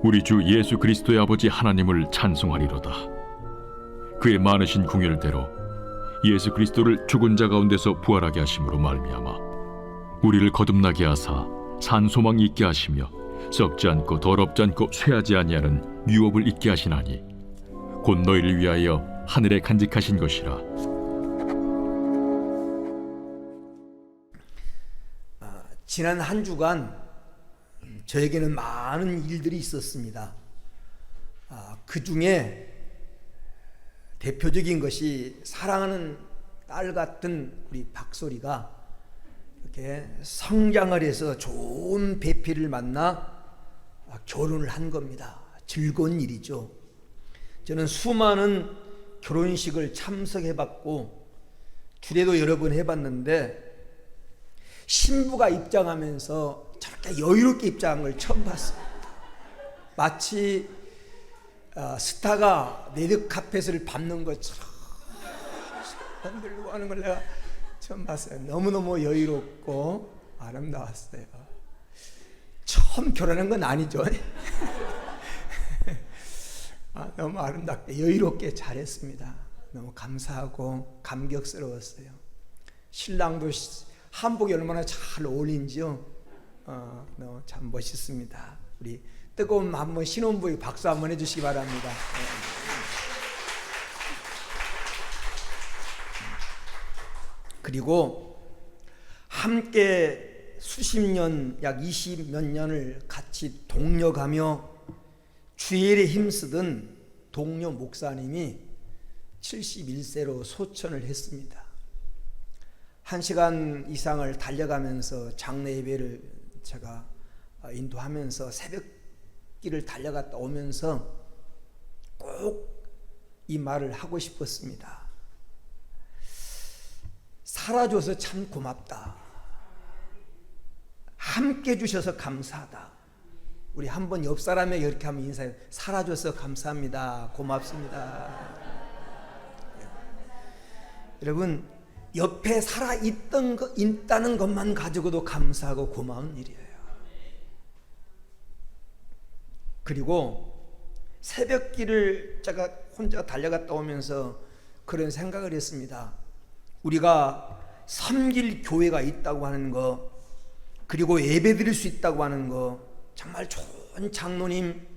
우리 주 예수 그리스도의 아버지 하나님을 찬송하리로다. 그의 많으신 궁율대로 예수 그리스도를 죽은 자 가운데서 부활하게 하심으로 말미암아 우리를 거듭나게 하사 산 소망이 있게 하시며 썩지 않고 더럽지 않고 쇠하지 아니하는 유업을 있게 하시나니 곧 너희를 위하여 하늘에 간직하신 것이라. 지난 한 주간 저에게는 많은 일들이 있었습니다. 그 중에 대표적인 것이 사랑하는 딸 같은 우리 박소리가 이렇게 성장을 해서 좋은 배필을 만나 결혼을 한 겁니다. 즐거운 일이죠. 저는 수많은 결혼식을 참석해봤고 주례도 여러 번 해봤는데 신부가 입장하면서 저렇게 여유롭게 입장한 걸 처음 봤습니다. 마치 스타가 레드카펫을 밟는 것처럼 흔들고 하는 걸 내가 처음 봤어요. 너무너무 여유롭고 아름다웠어요. 처음 결혼한 건 아니죠. 너무 아름답게 여유롭게 잘했습니다. 너무 감사하고 감격스러웠어요. 신랑도 한복이 얼마나 잘 어울린지요. 너무 참 멋있습니다. 우리 뜨거운 한번 신혼부에 박수 한번 해주시기 바랍니다. 그리고 함께 수십 년, 약 20 몇 년을 같이 동력하며 주의 일에 힘쓰던 동료 목사님이 71세로 소천을 했습니다. 1시간 이상을 달려가면서 장례 예배를 제가 인도하면서 새벽길을 달려갔다 오면서 꼭 이 말을 하고 싶었습니다. 살아줘서 참 고맙다. 함께 해주셔서 감사하다. 우리 한번 옆 사람에게 이렇게 하면 인사해요. 살아줘서 감사합니다. 고맙습니다. 여러분, 옆에 있다는 것만 가지고도 감사하고 고마운 일이에요. 그리고 새벽길을 제가 혼자 달려갔다 오면서 그런 생각을 했습니다. 우리가 섬길 교회가 있다고 하는 거, 그리고 예배 드릴 수 있다고 하는 거, 정말 좋은 장로님,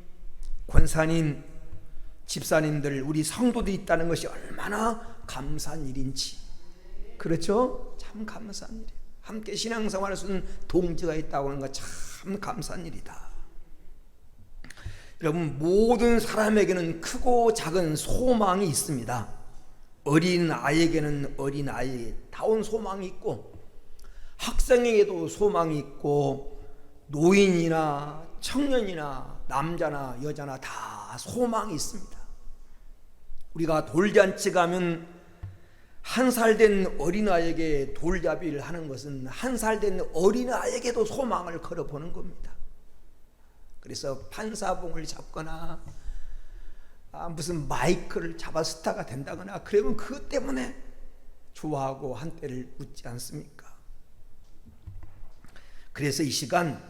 권사님, 집사님들, 우리 성도들이 있다는 것이 얼마나 감사한 일인지. 그렇죠? 참 감사한 일이에요. 함께 신앙생활할 수 있는 동지가 있다고 하는 거 참 감사한 일이다. 여러분, 모든 사람에게는 크고 작은 소망이 있습니다. 어린 아이에게는 어린 아이다운 소망이 있고, 학생에게도 소망이 있고, 노인이나 청년이나 남자나 여자나 다 소망이 있습니다. 우리가 돌잔치 가면 1살 된 어린아이에게 돌잡이를 하는 것은 1살 된 어린아이에게도 소망을 걸어보는 겁니다. 그래서 판사봉을 잡거나 무슨 마이크를 잡아 스타가 된다거나 그러면 그것 때문에 좋아하고 한때를 웃지 않습니까? 그래서 이 시간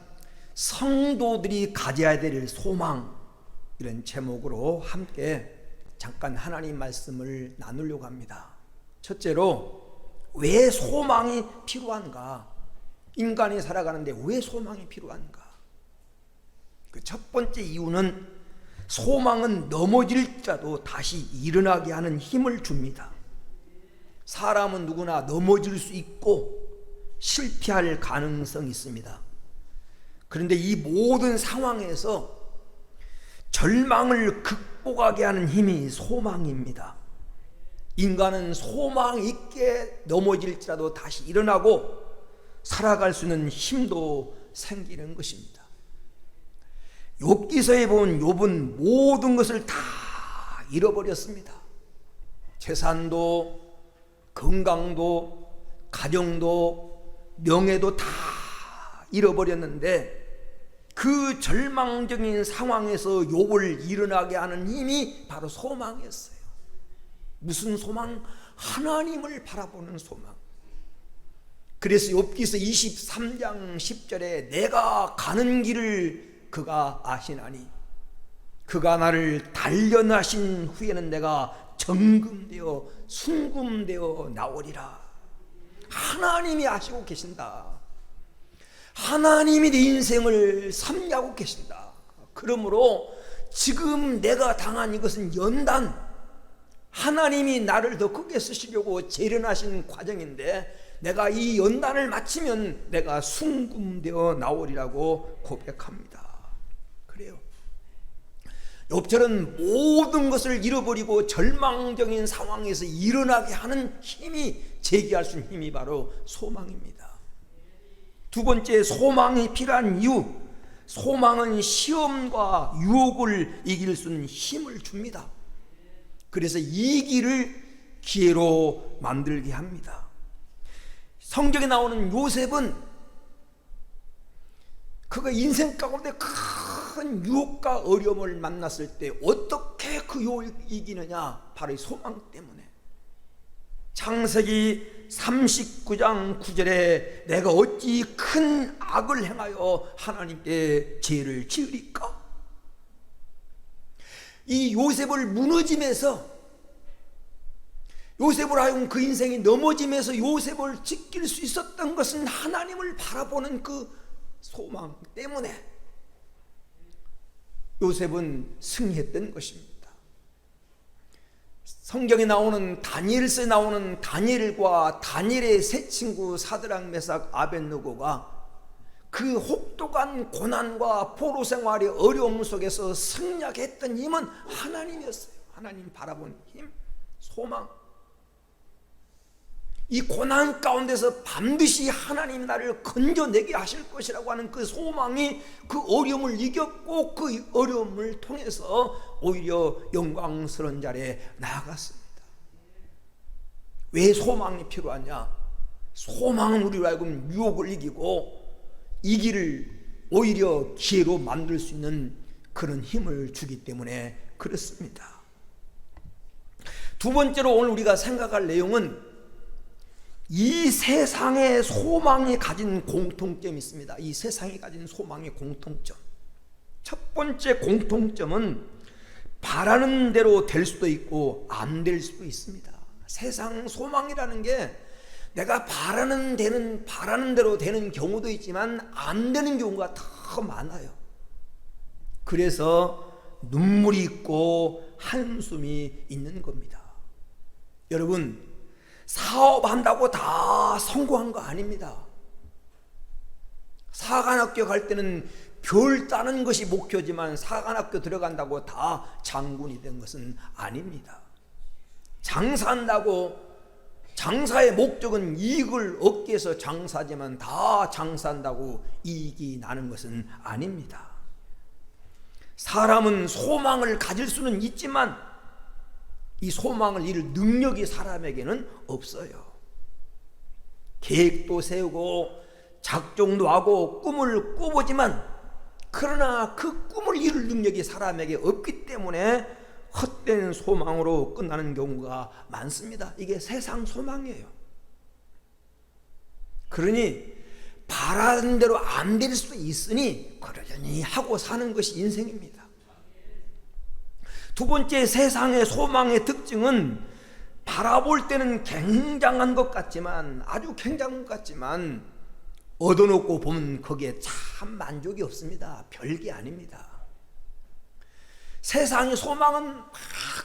성도들이 가져야 될 소망, 이런 제목으로 함께 잠깐 하나님 말씀을 나누려고 합니다. 첫째로, 왜 소망이 필요한가? 인간이 살아가는데 왜 소망이 필요한가? 그 첫 번째 이유는 소망은 넘어질지라도 다시 일어나게 하는 힘을 줍니다. 사람은 누구나 넘어질 수 있고 실패할 가능성이 있습니다. 그런데 이 모든 상황에서 절망을 극복하게 하는 힘이 소망입니다. 인간은 소망 있게 넘어질지라도 다시 일어나고 살아갈 수 있는 힘도 생기는 것입니다. 욥기서에 본 욥은 모든 것을 다 잃어버렸습니다. 재산도, 건강도, 가정도, 명예도 다 잃어버렸는데 그 절망적인 상황에서 욥을 일어나게 하는 힘이 바로 소망이었어요. 무슨 소망? 하나님을 바라보는 소망. 그래서 욥기서 23장 10절에 내가 가는 길을 그가 아시나니 그가 나를 단련하신 후에는 내가 정금되어 순금되어 나오리라. 하나님이 아시고 계신다. 하나님이 내 인생을 섭리하고 계신다. 그러므로 지금 내가 당한 이것은 연단, 하나님이 나를 더 크게 쓰시려고 재련하신 과정인데 내가 이 연단을 마치면 내가 순금되어 나오리라고 고백합니다. 그래요. 욥처럼 모든 것을 잃어버리고 절망적인 상황에서 일어나게 하는 힘이, 재기할 수 있는 힘이 바로 소망입니다. 두 번째, 소망이 필요한 이유. 소망은 시험과 유혹을 이길 수 있는 힘을 줍니다. 그래서 이 길을 기회로 만들게 합니다. 성경에 나오는 요셉은 그가 인생 가운데 큰 유혹과 어려움을 만났을 때 어떻게 그 유혹을 이기느냐? 바로 이 소망 때문에. 창세기 39장 9절에 내가 어찌 큰 악을 행하여 하나님께 죄를 지으리까? 이 요셉을 무너짐에서, 요셉을 하여금 그 인생이 넘어짐에서 요셉을 지킬 수 있었던 것은 하나님을 바라보는 그 소망 때문에 요셉은 승리했던 것입니다. 성경에 나오는 다니엘서에 나오는 다니엘과 다니엘의 세 친구 사드락 메삭 아벳느고가 그 혹독한 고난과 포로 생활의 어려움 속에서 승리하게 했던 힘은 하나님이었어요. 하나님 바라본 힘, 소망. 이 고난 가운데서 반드시 하나님이 나를 건져내게 하실 것이라고 하는 그 소망이 그 어려움을 이겼고 그 어려움을 통해서 오히려 영광스러운 자리에 나아갔습니다. 왜 소망이 필요하냐? 소망은 우리로 하여금 유혹을 이기고 이 길을 오히려 기회로 만들 수 있는 그런 힘을 주기 때문에 그렇습니다. 두 번째로 오늘 우리가 생각할 내용은 이 세상의 소망이 가진 공통점이 있습니다. 이 세상이 가진 소망의 공통점. 첫 번째 공통점은 바라는 대로 될 수도 있고 안 될 수도 있습니다. 세상 소망이라는 게 내가 바라는 대로 되는 경우도 있지만 안 되는 경우가 더 많아요. 그래서 눈물이 있고 한숨이 있는 겁니다. 여러분, 사업한다고 다 성공한 거 아닙니다. 사관학교 갈 때는 별 따는 것이 목표지만 사관학교 들어간다고 다 장군이 된 것은 아닙니다. 장사한다고, 장사의 목적은 이익을 얻기 위해서 장사지만 다 장사한다고 이익이 나는 것은 아닙니다. 사람은 소망을 가질 수는 있지만 이 소망을 이룰 능력이 사람에게는 없어요. 계획도 세우고 작정도 하고 꿈을 꾸보지만 그러나 그 꿈을 이룰 능력이 사람에게 없기 때문에 헛된 소망으로 끝나는 경우가 많습니다. 이게 세상 소망이에요. 그러니 바라는 대로 안 될 수도 있으니 그러려니 하고 사는 것이 인생입니다. 두 번째, 세상의 소망의 특징은 바라볼 때는 굉장한 것 같지만, 아주 굉장한 것 같지만 얻어놓고 보면 거기에 참 만족이 없습니다. 별게 아닙니다. 세상의 소망은 막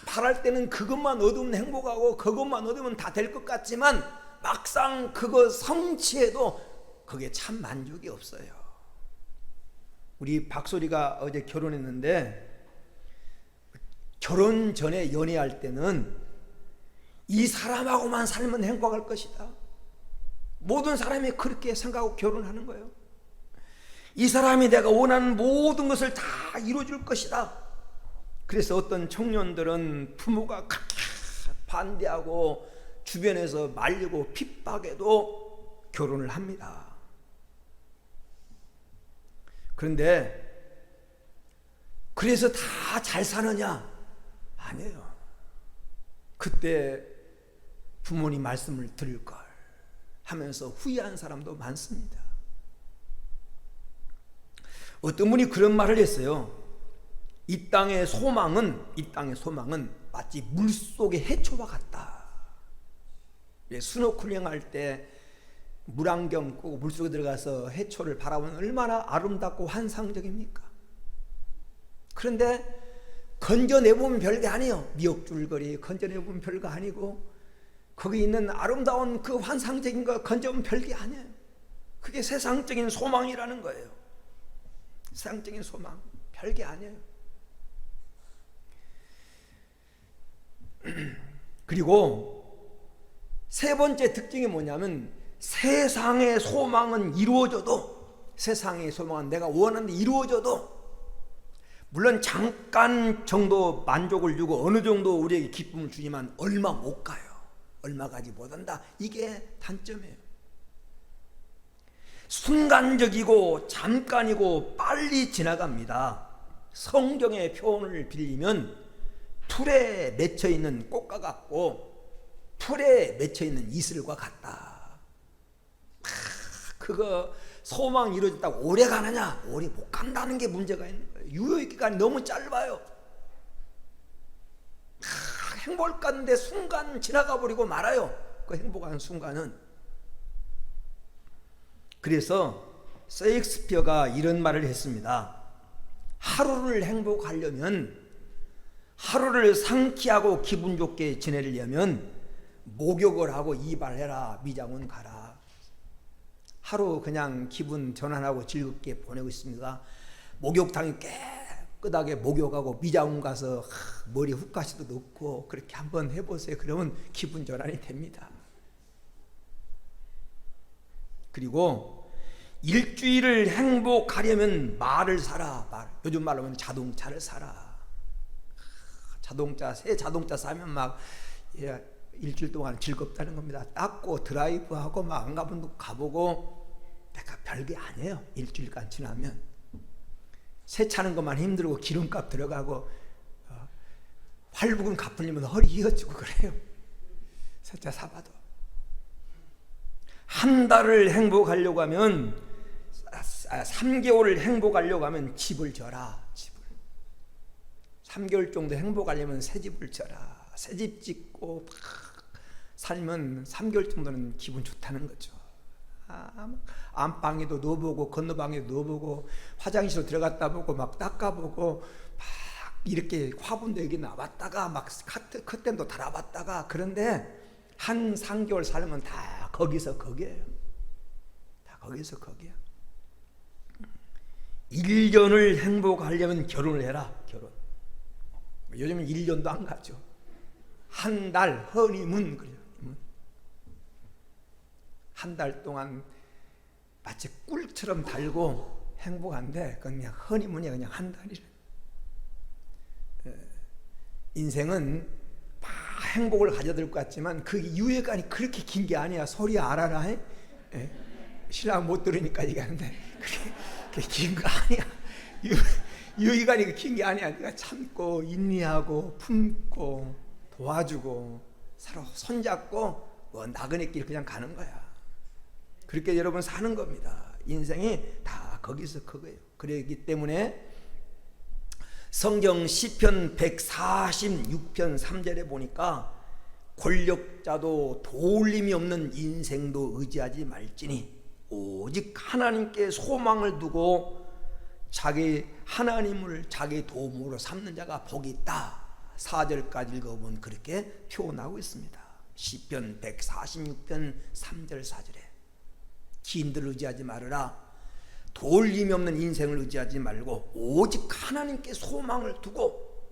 바랄 때는 그것만 얻으면 행복하고 그것만 얻으면 다 될 것 같지만 막상 그거 성취해도 거기에 참 만족이 없어요. 우리 박소리가 어제 결혼했는데 결혼 전에 연애할 때는 이 사람하고만 살면 행복할 것이다. 모든 사람이 그렇게 생각하고 결혼하는 거예요. 이 사람이 내가 원하는 모든 것을 다 이루어줄 것이다. 그래서 어떤 청년들은 부모가 반대하고 주변에서 말리고 핍박해도 결혼을 합니다. 그런데 그래서 다 잘 사느냐? 아니에요. 그때 부모님 말씀을 들을 걸 하면서 후회한 사람도 많습니다. 어떤 분이 그런 말을 했어요. 이 땅의 소망은 마치 물속의 해초와 같다. 스노클링 할 때 물안경 끼고 물속에 들어가서 해초를 바라보면 얼마나 아름답고 환상적입니까? 그런데 건져내보면 별게 아니에요. 미역줄거리 건져내보면 별거 아니고, 거기 있는 아름다운 그 환상적인 거 건져보면 별게 아니에요. 그게 세상적인 소망이라는 거예요. 세상적인 소망 별게 아니에요. 그리고 세 번째 특징이 뭐냐면, 세상의 소망은 이루어져도, 세상의 소망은 내가 원하는 데 이루어져도 물론 잠깐 정도 만족을 주고 어느 정도 우리에게 기쁨을 주지만 얼마 못 가요. 얼마 가지 못한다. 이게 단점이에요. 순간적이고 잠깐이고 빨리 지나갑니다. 성경의 표현을 빌리면 풀에 맺혀있는 꽃과 같고 풀에 맺혀있는 이슬과 같다. 그거 소망 이루어졌다고 오래 가느냐? 오래 못 간다는 게 문제가 있는 거예요. 유효기간이 너무 짧아요. 행복을 갔는데 순간 지나가 버리고 말아요. 그 행복한 순간은. 그래서 셰익스피어가 이런 말을 했습니다. 하루를 행복하려면, 하루를 상쾌하고 기분 좋게 지내려면 목욕을 하고 이발해라, 미장원 가라. 하루 그냥 기분 전환하고 즐겁게 보내고 있습니다. 목욕탕에 깨끗하게 목욕하고 미장원 가서 머리 훅가시도 넣고 그렇게 한번 해보세요. 그러면 기분 전환이 됩니다. 그리고 일주일을 행복하려면 말을 사라. 요즘 말로 하면 자동차를 사라. 새 자동차 사면 막 일주일 동안 즐겁다는 겁니다. 닦고 드라이브하고 막 안 가본 데 가보고, 내가 별게 아니에요. 일주일간 지나면 세차는 것만 힘들고 기름값 들어가고 활부금 갚으려면 허리 이어지고 그래요. 세차 사봐도. 한 달을 행복하려고 하면, 3개월을 행복하려고 하면 집을 져라. 집을 3개월 정도 행복하려면 새 집을 져라. 새 집 짓고 살면 3개월 정도는 기분 좋다는 거죠. 안방에도 넣어보고 건너방에도 넣어보고 화장실로 들어갔다 보고 막 닦아보고 막 이렇게 화분도 여기 놔봤다가 막 커튼도 달아봤다가, 그런데 한 3개월 살면 다 거기서 거기에요. 다 거기서 거기야. 1년을 행복하려면 결혼을 해라. 결혼. 요즘은 1년도 안 가죠. 한 달 허니문. 그래요. 한 달 동안 마치 꿀처럼 달고 행복한데 그냥 허니문이야. 그냥 한 달이래. 인생은 막 행복을 가져들 것 같지만 그 유예간이 그렇게 긴 게 아니야. 소리 알아라. 신랑 못 들으니까 얘기하는데 그렇게 긴 거 아니야. 유예간이 긴 게 아니야. 네가 참고 인내하고 품고 도와주고 서로 손잡고 나그네 길 그냥 가는 거야. 그렇게 여러분 사는 겁니다. 인생이 다 거기서 그거예요. 그렇기 때문에 성경 시편 146편 3절에 보니까 권력자도 도울림이 없는 인생도 의지하지 말지니 오직 하나님께 소망을 두고 자기 하나님을 자기 도움으로 삼는 자가 복이 있다. 4절까지 읽어보면 그렇게 표현하고 있습니다. 시편 146편 3절 4절에 기인들을 의지하지 말으라. 도울림이 없는 인생을 의지하지 말고 오직 하나님께 소망을 두고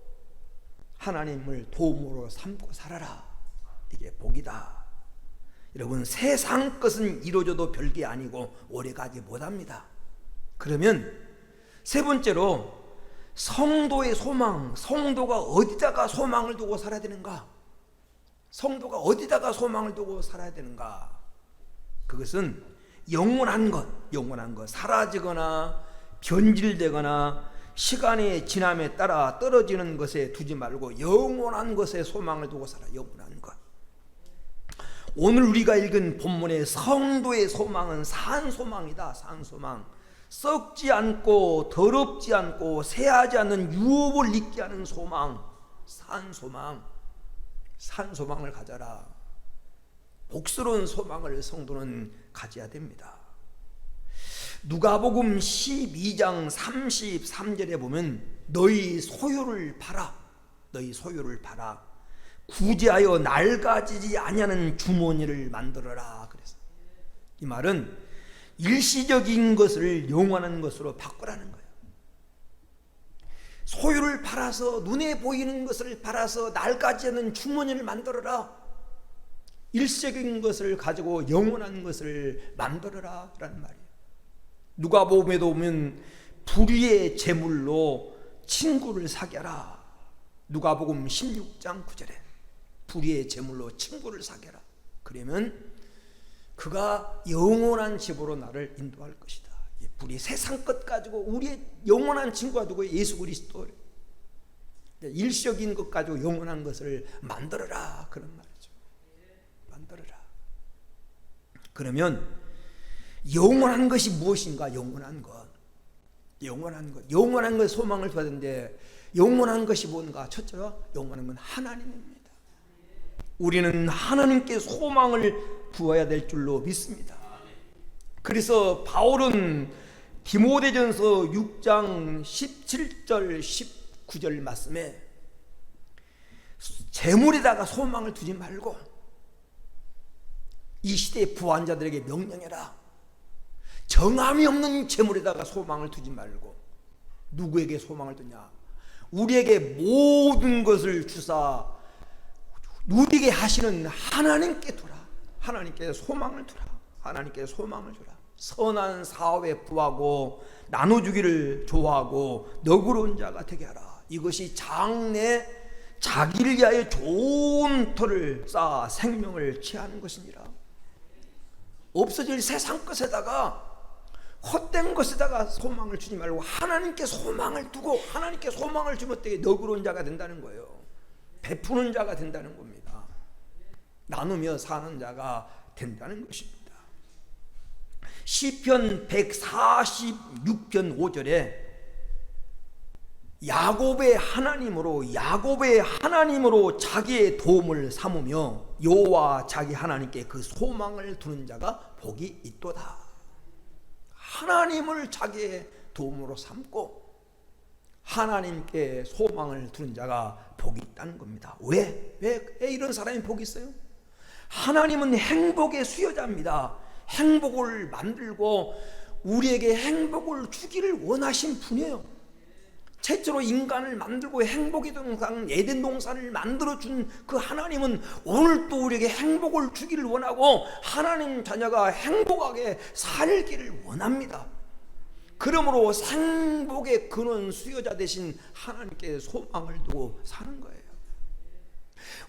하나님을 도움으로 삼고 살아라. 이게 복이다. 여러분, 세상 것은 이루어져도 별게 아니고 오래가지 못합니다. 그러면 세 번째로 성도의 소망, 성도가 어디다가 소망을 두고 살아야 되는가? 성도가 어디다가 소망을 두고 살아야 되는가? 그것은 영원한 것, 사라지거나 변질되거나 시간의 지남에 따라 떨어지는 것에 두지 말고 영원한 것에 소망을 두고 살아. 영원한 것. 오늘 우리가 읽은 본문의 성도의 소망은 산소망이다. 산소망. 썩지 않고 더럽지 않고 새하지 않는 유업을 잊게 하는 소망, 산 소망을 가져라. 복스러운 소망을 성도는 가져야 됩니다. 누가복음 12장 33절에 보면 너희 소유를 팔아, 너희 소유를 팔아 구제하여 낡아지지 아니하는 주머니를 만들어라. 그래서 이 말은 일시적인 것을 영원한 것으로 바꾸라는 거예요. 소유를 팔아서, 눈에 보이는 것을 팔아서 낡아지지 않는 주머니를 만들어라. 일시적인 것을 가지고 영원한 것을 만들어라 라는 말이에요. 누가복음에도 보면 불의의 제물로 친구를 사겨라. 누가복음 16장 9절에 불의의 제물로 친구를 사겨라. 그러면 그가 영원한 집으로 나를 인도할 것이다. 불이 세상 것 가지고 우리의 영원한 친구가 누구예요? 예수 그리스도. 일시적인 것 가지고 영원한 것을 만들어라 그런 말이죠. 만들어라. 그러면 영원한 것이 무엇인가? 영원한 것. 영원한 것 소망을 둬야 되는데 영원한 것이 뭔가? 첫째로 영원한 건 하나님입니다. 우리는 하나님께 소망을 두어야 될 줄로 믿습니다. 그래서 바울은 디모데전서 6장 17절 19절 말씀에 재물에다가 소망을 두지 말고 이 시대의 부한자들에게 명령해라. 정함이 없는 재물에다가 소망을 두지 말고 누구에게 소망을 두냐? 우리에게 모든 것을 주사 누리게 하시는 하나님께 두라. 하나님께 소망을 두라. 하나님께 소망을 주라. 선한 사업에 부하고 나눠주기를 좋아하고 너그러운 자가 되게 하라. 이것이 장래 자기를 위하여 좋은 터를 쌓아 생명을 취하는 것이니라. 없어질 세상 것에다가 헛된 것에다가 소망을 주지 말고 하나님께 소망을 두고 하나님께 소망을 주면 어떻게 너그러운 자가 된다는 거예요. 베푸는 자가 된다는 겁니다. 나누며 사는 자가 된다는 것입니다. 시편 146편 5절에 야곱의 하나님으로 자기의 도움을 삼으며 여호와 자기 하나님께 그 소망을 두는 자가 복이 있도다. 하나님을 자기의 도움으로 삼고 하나님께 소망을 두는 자가 복이 있다는 겁니다. 왜 이런 사람이 복이 있어요? 하나님은 행복의 수요자입니다. 행복을 만들고 우리에게 행복을 주기를 원하신 분이에요. 최초로 인간을 만들고 행복의 동산 에덴 동산을 만들어준 그 하나님은 오늘 또 우리에게 행복을 주기를 원하고 하나님 자녀가 행복하게 살기를 원합니다. 그러므로 행복의 근원 수요자 되신 하나님께 소망을 두고 사는 거예요.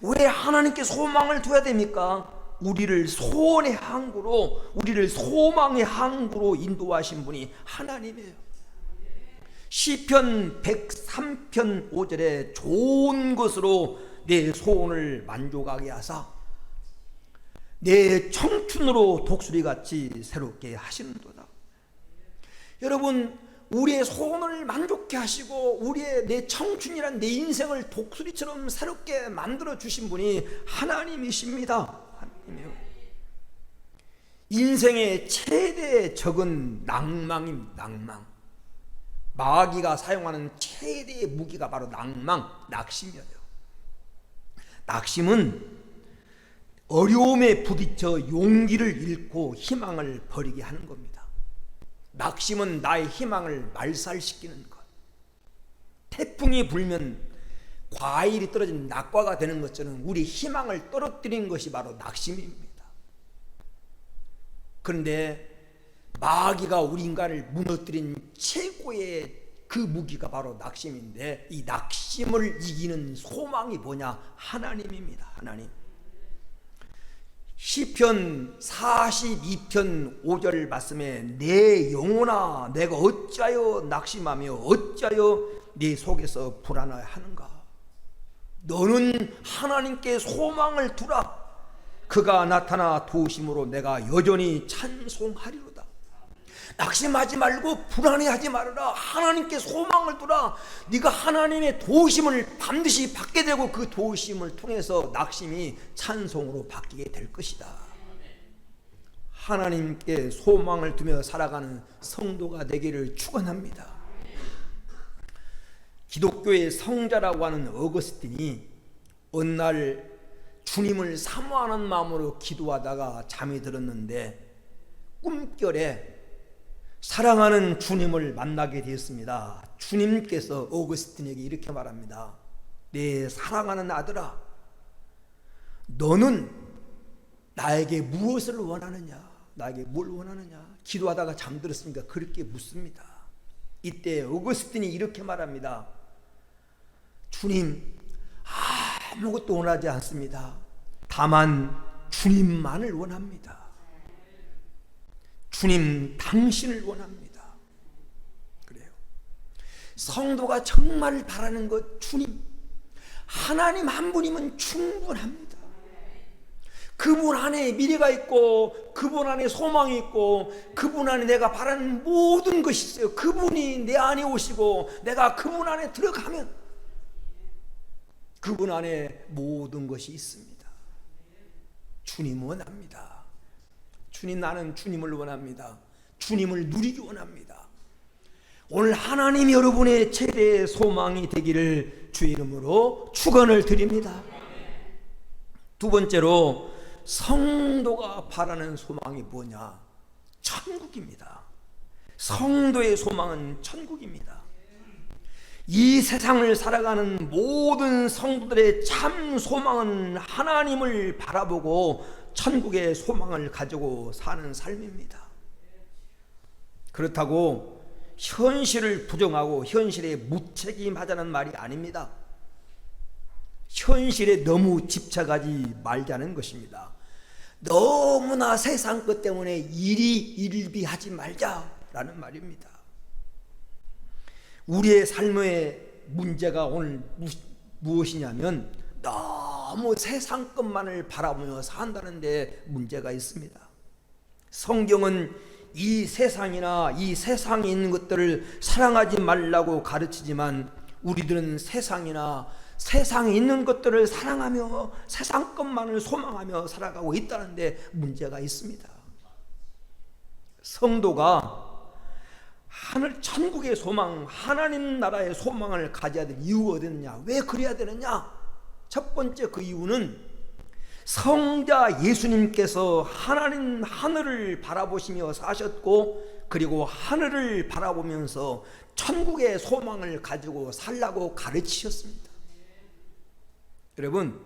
왜 하나님께 소망을 둬야 됩니까? 우리를 소원의 항구로, 우리를 소망의 항구로 인도하신 분이 하나님이에요. 시편 103편 5절에 좋은 것으로 내 소원을 만족하게 하사 내 청춘으로 독수리같이 새롭게 하시는도다. 여러분, 우리의 소원을 만족해 하시고 우리의 내 청춘이란 내 인생을 독수리처럼 새롭게 만들어 주신 분이 하나님이십니다. 하나님이요. 인생의 최대 적은 낭망입니다. 낭망. 마귀가 사용하는 최대의 무기가 바로 낙심이에요. 낙심은 어려움에 부딪혀 용기를 잃고 희망을 버리게 하는 겁니다. 낙심은 나의 희망을 말살시키는 것. 태풍이 불면 과일이 떨어진 낙과가 되는 것처럼 우리 희망을 떨어뜨리는 것이 바로 낙심입니다. 그런데 마귀가 우리 인간을 무너뜨린 최고의 그 무기가 바로 낙심인데 이 낙심을 이기는 소망이 뭐냐? 하나님입니다. 하나님. 시편 42편 5절 말씀에 내 영혼아 내가 어찌하여 낙심하며 어찌하여 네 속에서 불안해하는가? 너는 하나님께 소망을 두라. 그가 나타나 도우심으로 내가 여전히 찬송하리로다. 낙심하지 말고 불안해하지 말아라. 하나님께 소망을 두라. 네가 하나님의 도우심을 반드시 받게 되고 그 도우심을 통해서 낙심이 찬송으로 바뀌게 될 것이다. 하나님께 소망을 두며 살아가는 성도가 되기를 축원합니다. 기독교의 성자라고 하는 어거스틴이 어느 날 주님을 사모하는 마음으로 기도하다가 잠이 들었는데 꿈결에 사랑하는 주님을 만나게 되었습니다. 주님께서 어거스틴에게 이렇게 말합니다. 내 사랑하는 아들아, 너는 나에게 무엇을 원하느냐? 나에게 뭘 원하느냐? 기도하다가 잠들었으니까 그렇게 묻습니다. 이때 어거스틴이 이렇게 말합니다. 주님, 아무것도 원하지 않습니다. 다만 주님만을 원합니다. 주님 당신을 원합니다. 그래요. 성도가 정말 바라는 것, 주님, 하나님 한 분이면 충분합니다. 그분 안에 미래가 있고 그분 안에 소망이 있고 그분 안에 내가 바라는 모든 것이 있어요. 그분이 내 안에 오시고 내가 그분 안에 들어가면 그분 안에 모든 것이 있습니다. 주님 원합니다. 주님, 나는 주님을 원합니다. 주님을 누리기 원합니다. 오늘 하나님 여러분의 최대의 소망이 되기를 주의 이름으로 축원을 드립니다. 두 번째로 성도가 바라는 소망이 뭐냐? 천국입니다. 성도의 소망은 천국입니다. 이 세상을 살아가는 모든 성도들의 참 소망은 하나님을 바라보고 천국의 소망을 가지고 사는 삶입니다. 그렇다고 현실을 부정하고 현실에 무책임하자는 말이 아닙니다. 현실에 너무 집착하지 말자는 것입니다. 너무나 세상 것 때문에 일희일비하지 말자라는 말입니다. 우리의 삶의 문제가 오늘 무엇이냐면 너무 세상 것만을 바라보며 산다는 데 문제가 있습니다. 성경은 이 세상이나 이 세상에 있는 것들을 사랑하지 말라고 가르치지만 우리들은 세상이나 세상에 있는 것들을 사랑하며 세상 것만을 소망하며 살아가고 있다는 데 문제가 있습니다. 성도가 하늘 천국의 소망, 하나님 나라의 소망을 가져야 될 이유가 어딨느냐? 왜 그래야 되느냐? 첫 번째 그 이유는 성자 예수님께서 하나님 하늘을 바라보시며 사셨고 그리고 하늘을 바라보면서 천국의 소망을 가지고 살라고 가르치셨습니다. 여러분,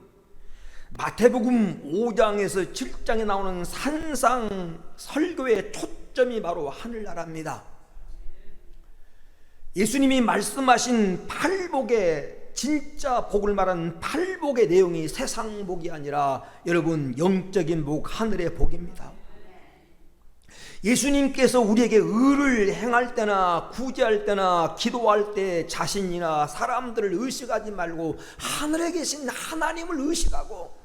마태복음 5장에서 7장에 나오는 산상 설교의 초점이 바로 하늘나라입니다. 예수님이 말씀하신 팔복의 진짜 복을 말하는 팔복의 내용이 세상 복이 아니라 여러분 영적인 복, 하늘의 복입니다. 예수님께서 우리에게 의를 행할 때나 구제할 때나 기도할 때 자신이나 사람들을 의식하지 말고 하늘에 계신 하나님을 의식하고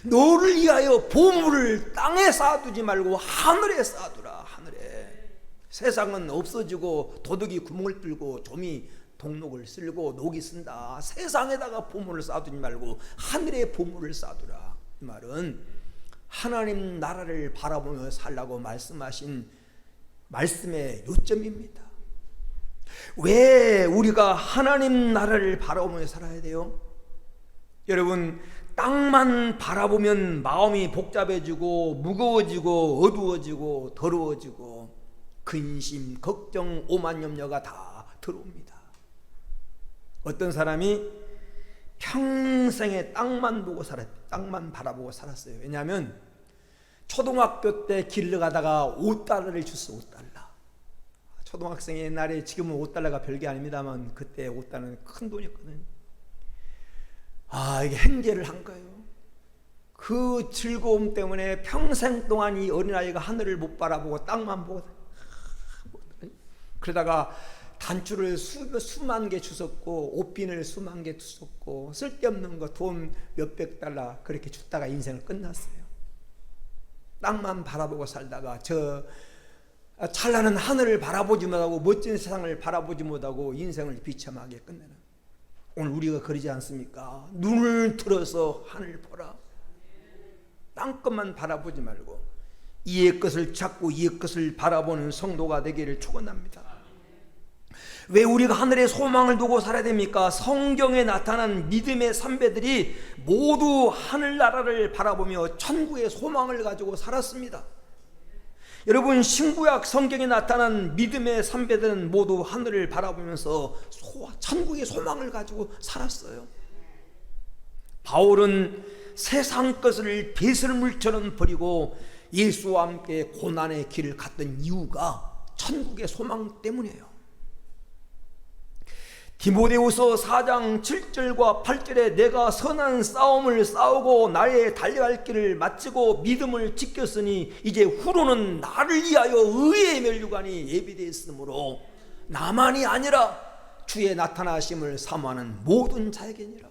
너를 위하여 보물을 땅에 쌓아두지 말고 하늘에 쌓아두라. 하늘에. 세상은 없어지고 도둑이 구멍을 뚫고 좀이 동록을 쓸고 녹이 쓴다. 세상에다가 보물을 쌓아두지 말고 하늘에 보물을 쌓아두라. 이 말은 하나님 나라를 바라보며 살라고 말씀하신 말씀의 요점입니다. 왜 우리가 하나님 나라를 바라보며 살아야 돼요? 여러분, 땅만 바라보면 마음이 복잡해지고 무거워지고 어두워지고 더러워지고 근심, 걱정, 오만 염려가 다 들어옵니다. 어떤 사람이 평생에 땅만 보고 살았어요. 땅만 바라보고 살았어요. 왜냐하면 초등학교 때 길을 가다가 5달러를 줬어. 5달러. 초등학생의 옛날에, 지금은 5달러가 별게 아닙니다만 그때 5달러는 큰 돈이었거든요. 이게 행제를 한 거예요. 그 즐거움 때문에 평생 동안 이 어린아이가 하늘을 못 바라보고 땅만 보고 그러다가 단추를 수만 개 주웠고 옷빈을 수만 개 주웠고 쓸데없는 거 돈 몇백 달러 그렇게 줬다가 인생을 끝났어요. 땅만 바라보고 살다가 저 찬란한 하늘을 바라보지 못하고 멋진 세상을 바라보지 못하고 인생을 비참하게 끝내는, 오늘 우리가 그러지 않습니까? 눈을 들어서 하늘 보라. 땅끝만 바라보지 말고 이의 것을 찾고 이의 것을 바라보는 성도가 되기를 축원합니다. 왜 우리가 하늘의 소망을 두고 살아야 됩니까? 성경에 나타난 믿음의 선배들이 모두 하늘나라를 바라보며 천국의 소망을 가지고 살았습니다. 여러분, 신구약 성경에 나타난 믿음의 선배들은 모두 하늘을 바라보면서 천국의 소망을 가지고 살았어요. 바울은 세상 것을 배설물처럼 버리고 예수와 함께 고난의 길을 갔던 이유가 천국의 소망 때문이에요. 디모데후서 4장 7절과 8절에 내가 선한 싸움을 싸우고 나의 달려갈 길을 마치고 믿음을 지켰으니 이제 후로는 나를 위하여 의의 면류관이 예비되어 있으므로 나만이 아니라 주의 나타나심을 사모하는 모든 자에게니라.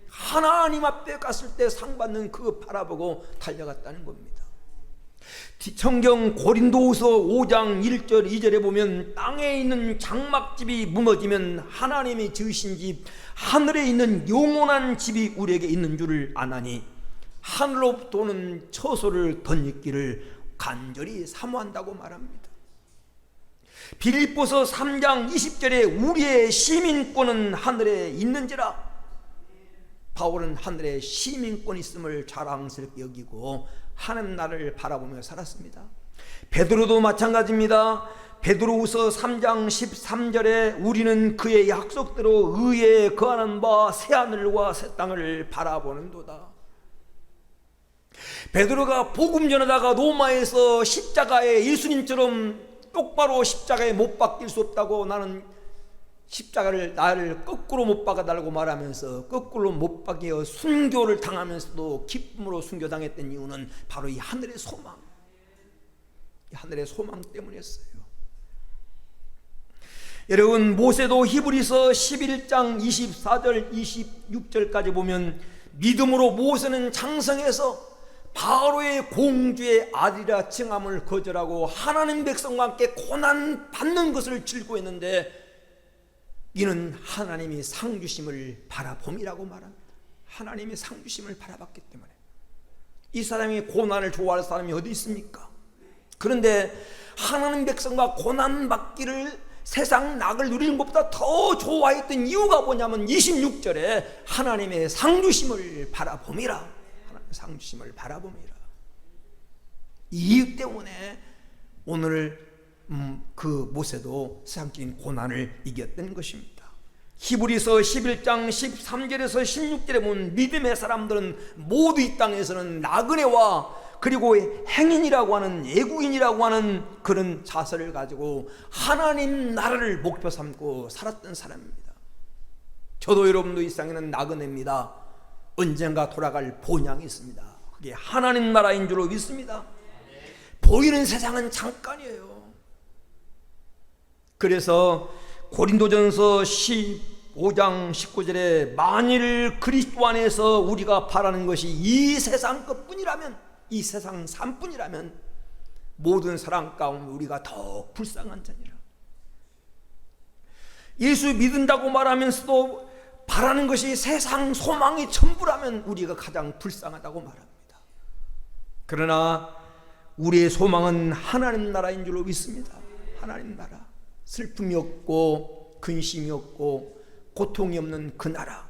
하나님 앞에 갔을 때 상 받는 그거 바라보고 달려갔다는 겁니다. 성경 고린도후서 5장 1절 2절에 보면 땅에 있는 장막집이 무너지면 하나님이 지으신 집 하늘에 있는 영원한 집이 우리에게 있는 줄을 아나니 하늘로부터 오는 처소를 덧입기를 간절히 사모한다고 말합니다. 빌립보서 3장 20절에 우리의 시민권은 하늘에 있는지라. 바울은 하늘에 시민권 있음을 자랑스럽게 여기고 하나님 나라를 바라보며 살았습니다. 베드로도 마찬가지입니다. 베드로후서 3장 13절에 우리는 그의 약속대로 의에 거하는 바 새하늘과 새 땅을 바라보는도다. 베드로가 복음 전하다가 로마에서 십자가에 예수님처럼 똑바로 십자가에 못 박힐 수 없다고, 나는 십자가를 나를 거꾸로 못 박아달라고 말하면서 거꾸로 못 박여 순교를 당하면서도 기쁨으로 순교당했던 이유는 바로 이 하늘의 소망, 이 하늘의 소망 때문이었어요. 여러분, 모세도 히브리서 11장 24절 26절까지 보면 믿음으로 모세는 장성해서 바로의 공주의 아들이라 칭함을 거절하고 하나님 백성과 함께 고난 받는 것을 즐거워했는데 이는 하나님이 상 주심을 바라봄이라고 말합니다. 하나님이 상 주심을 바라봤기 때문에. 이 사람이 고난을 좋아할 사람이 어디 있습니까? 그런데 하나님 백성과 고난 받기를 세상 낙을 누리는 것보다 더 좋아했던 이유가 뭐냐면 26절에 하나님의 상 주심을 바라봄이라. 하나님의 상 주심을 바라봄이라. 이 이유 때문에 오늘 그 모세도 세상적인 고난을 이겼던 것입니다. 히브리서 11장 13절에서 16절에 보면 믿음의 사람들은 모두 이 땅에서는 나그네와 그리고 행인이라고 하는 애국인이라고 하는 그런 자세를 가지고 하나님 나라를 목표 삼고 살았던 사람입니다. 저도 여러분도 이 땅에는 나그네입니다. 언젠가 돌아갈 본향이 있습니다. 그게 하나님 나라인 줄로 믿습니다. 보이는 세상은 잠깐이에요. 그래서 고린도전서 15장 19절에 만일 그리스도 안에서 우리가 바라는 것이 이 세상 것뿐이라면, 이 세상 삶뿐이라면 모든 사람 가운데 우리가 더욱 불쌍한 자니라. 예수 믿는다고 말하면서도 바라는 것이 세상 소망이 전부라면 우리가 가장 불쌍하다고 말합니다. 그러나 우리의 소망은 하나님 나라인 줄로 믿습니다. 하나님 나라. 슬픔이 없고 근심이 없고 고통이 없는 그 나라.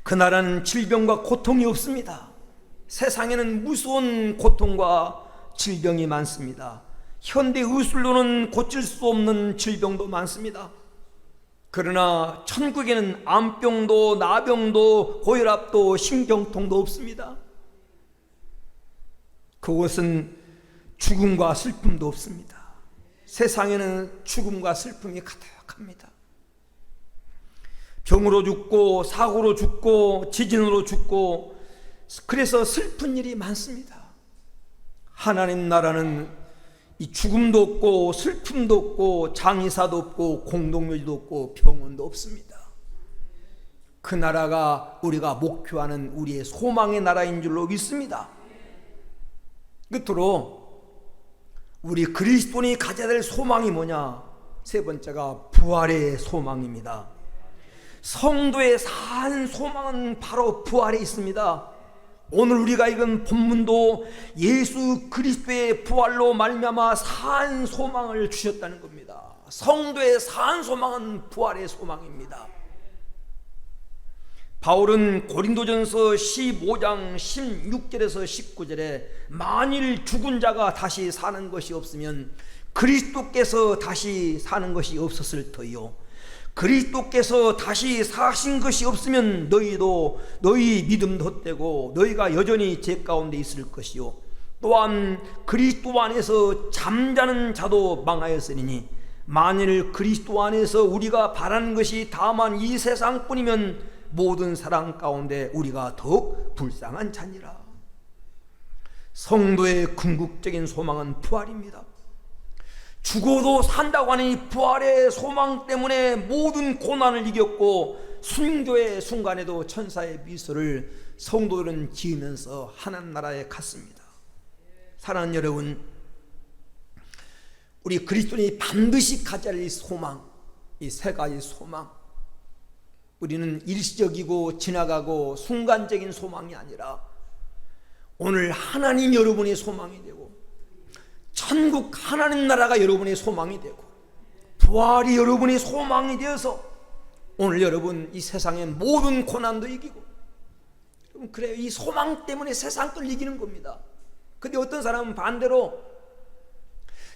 그 나라는 질병과 고통이 없습니다. 세상에는 무서운 고통과 질병이 많습니다. 현대 의술로는 고칠 수 없는 질병도 많습니다. 그러나 천국에는 암병도 나병도 고혈압도 신경통도 없습니다. 그곳은 죽음과 슬픔도 없습니다. 세상에는 죽음과 슬픔이 가득합니다. 병으로 죽고 사고로 죽고 지진으로 죽고, 그래서 슬픈 일이 많습니다. 하나님 나라는 이 죽음도 없고 슬픔도 없고 장의사도 없고 공동묘지도 없고 병원도 없습니다. 그 나라가 우리가 목표하는 우리의 소망의 나라인 줄로 믿습니다. 끝으로 우리 그리스도인이 가져야 될 소망이 뭐냐? 세 번째가 부활의 소망입니다. 성도의 산 소망은 바로 부활에 있습니다. 오늘 우리가 읽은 본문도 예수 그리스도의 부활로 말미암아 산 소망을 주셨다는 겁니다. 성도의 산 소망은 부활의 소망입니다. 바울은 고린도전서 15장 16절에서 19절에 만일 죽은 자가 다시 사는 것이 없으면 그리스도께서 다시 사는 것이 없었을 터이요, 그리스도께서 다시 사신 것이 없으면 너희도 너희 믿음도 헛되고 너희가 여전히 죄 가운데 있을 것이요, 또한 그리스도 안에서 잠자는 자도 망하였으니 만일 그리스도 안에서 우리가 바라는 것이 다만 이 세상뿐이면 모든 사람 가운데 우리가 더욱 불쌍한 자니라. 성도의 궁극적인 소망은 부활입니다. 죽어도 산다고 하는 이 부활의 소망 때문에 모든 고난을 이겼고 순교의 순간에도 천사의 미소를 성도들은 지으면서 하나님 나라에 갔습니다. 사랑하는 여러분, 우리 그리스도인이 반드시 가져야 할 이 소망, 이 세 가지 소망, 우리는 일시적이고 지나가고 순간적인 소망이 아니라 오늘 하나님 여러분의 소망이 되고 천국 하나님 나라가 여러분의 소망이 되고 부활이 여러분의 소망이 되어서 오늘 여러분 이 세상의 모든 고난도 이기고, 그래요. 이 소망 때문에 세상 걸 이기는 겁니다. 근데 어떤 사람은 반대로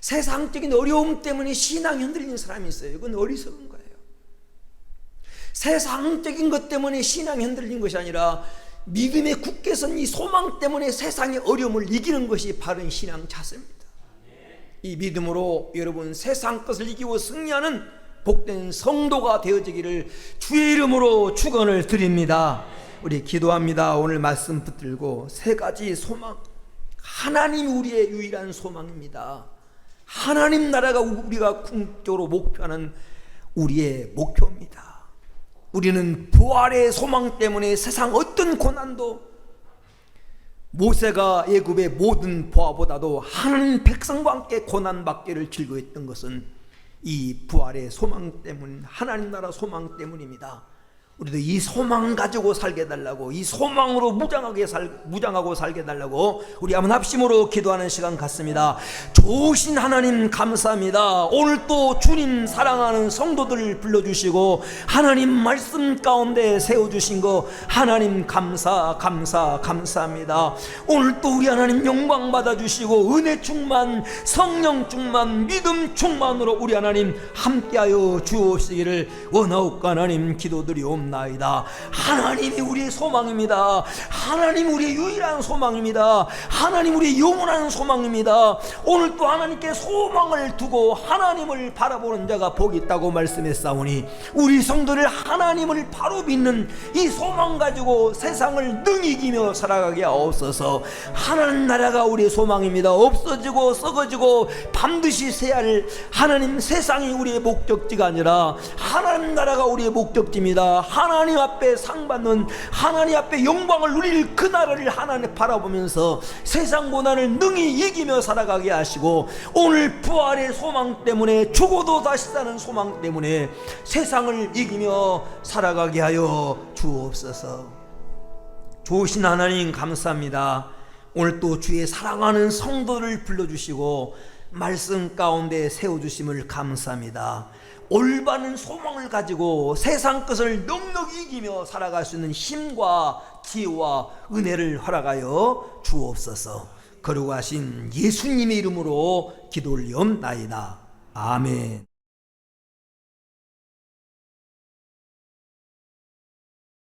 세상적인 어려움 때문에 신앙이 흔들리는 사람이 있어요. 이건 어리석은 거예요. 세상적인 것 때문에 신앙이 흔들린 것이 아니라 믿음에 굳게 선 이 소망 때문에 세상의 어려움을 이기는 것이 바른 신앙 자세입니다. 이 믿음으로 여러분 세상 것을 이기고 승리하는 복된 성도가 되어지기를 주의 이름으로 축원을 드립니다. 우리 기도합니다. 오늘 말씀 붙들고 세 가지 소망, 하나님 우리의 유일한 소망입니다. 하나님 나라가 우리가 궁극적으로 목표하는 우리의 목표입니다. 우리는 부활의 소망 때문에 세상 어떤 고난도, 모세가 애굽의 모든 보아보다도 하나님 백성과 함께 고난받기를 즐거워했던 것은 이 부활의 소망 때문, 하나님 나라 소망 때문입니다. 우리도 이 소망 가지고 살게 해달라고, 이 소망으로 무장하고 살게 해달라고 우리 한번 합심으로 기도하는 시간 같습니다. 좋으신 하나님 감사합니다. 오늘 또 주님 사랑하는 성도들을 불러주시고 하나님 말씀 가운데 세워주신 거 하나님 감사합니다. 오늘 또 우리 하나님 영광 받아주시고 은혜 충만, 성령 충만, 믿음 충만으로 우리 하나님 함께하여 주옵시기를 원하옵고 하나님 기도드리옵나이다. 하나님이 우리의 소망입니다. 하나님 우리의 유일한 소망입니다. 하나님 우리의 영원한 소망입니다. 오늘 또 하나님께 소망을 두고 하나님을 바라보는 자가 복이 있다고 말씀했사오니 우리 성도를 하나님을 바로 믿는 이 소망 가지고 세상을 능히 이기며 살아가게 하옵소서. 하나님 나라가 우리의 소망입니다. 없어지고 썩어지고 반드시 세야 할 하나님 세상이 우리의 목적지가 아니라 하나님 나라가 우리의 목적지입니다. 하나님 앞에 상 받는, 하나님 앞에 영광을 누릴 그 나라를 하나님 바라보면서 세상 고난을 능히 이기며 살아가게 하시고 오늘 부활의 소망 때문에 죽어도 다시 사는 소망 때문에 세상을 이기며 살아가게 하여 주옵소서. 좋으신 하나님 감사합니다. 오늘 또 주의 사랑하는 성도를 불러주시고 말씀 가운데 세워주심을 감사합니다. 올바른 소망을 가지고 세상 것을 넉넉히 이기며 살아갈 수 있는 힘과 지혜와 은혜를 허락하여 주옵소서. 거룩하신 예수님의 이름으로 기도 올리옵나이다. 아멘.